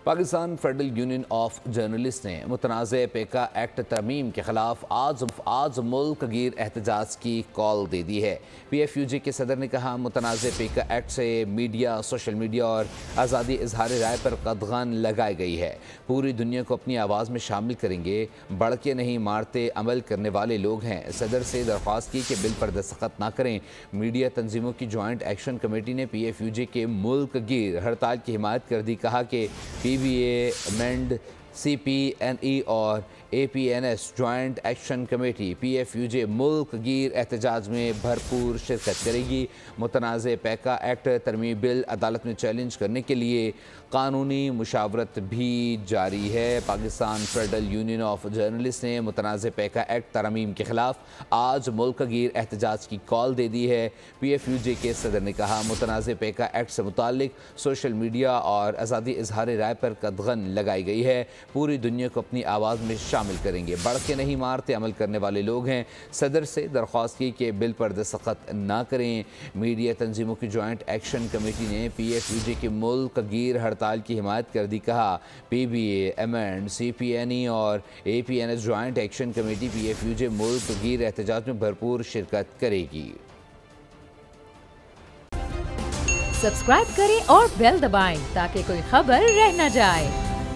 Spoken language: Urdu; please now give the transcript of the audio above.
Pakistan federal union of journalist نے متنازع پیکا ایکٹ ترمیم کے خلاف آج ملک گیر احتجاج کی کال دے دی ہے۔ پی ایف یو جے کے صدر نے کہا متنازع پیکا ایکٹ سے میڈیا، سوشل میڈیا اور آزادی اظہار رائے پر قدغن لگائی گئی ہے۔ پوری دنیا کو اپنی آواز میں شامل کریں گے، بڑھ کے نہیں مارتے عمل کرنے والے لوگ ہیں۔ صدر سے درخواست کی کہ بل پر دستخط نہ کریں۔ میڈیا تنظیموں کی جوائنٹ ایکشن کمیٹی نے پی ایف یو جے کے ملک گیر ہڑتال کی حمایت کر دی۔ کہا کہ P B A, AMEND, C P N E اور A P N S joint action committee P F U J ملک گیر احتجاج میں بھرپور شرکت کرے گی۔ متنازع پیکا ایکٹ ترمیمی بل عدالت میں چیلنج کرنے کے لیے قانونی مشاورت بھی جاری ہے۔ Pakistan federal union of journalist نے متنازع پیکا ایکٹ ترمیم کے خلاف آج ملک گیر احتجاج کی کال دے دی ہے۔ پی ایف یو جے کے صدر نے کہا متنازع پیکا ایکٹ سے متعلق سوشل میڈیا اور آزادی اظہار رائے پر قدغن لگائی گئی ہے۔ پوری دنیا کو اپنی آواز میں شامل کریں گے، بڑھ کے نہیں مارتے عمل کرنے والے لوگ ہیں۔ صدر سے درخواست کی کہ بل پر دستخط نہ کریں۔ میڈیا تنظیموں کی جوائنٹ ایکشن کمیٹی نے پی ایف یو جے کی ملک گیر ہڑتال کی حمایت کر دی۔ کہا P B A, AMEND, C P N E اور A P N S joint action committee P F U J ملک گیر احتجاج میں بھرپور شرکت کرے گی۔ سبسکرائب کریں اور بیل دبائیں تاکہ کوئی خبر رہ نہ جائے۔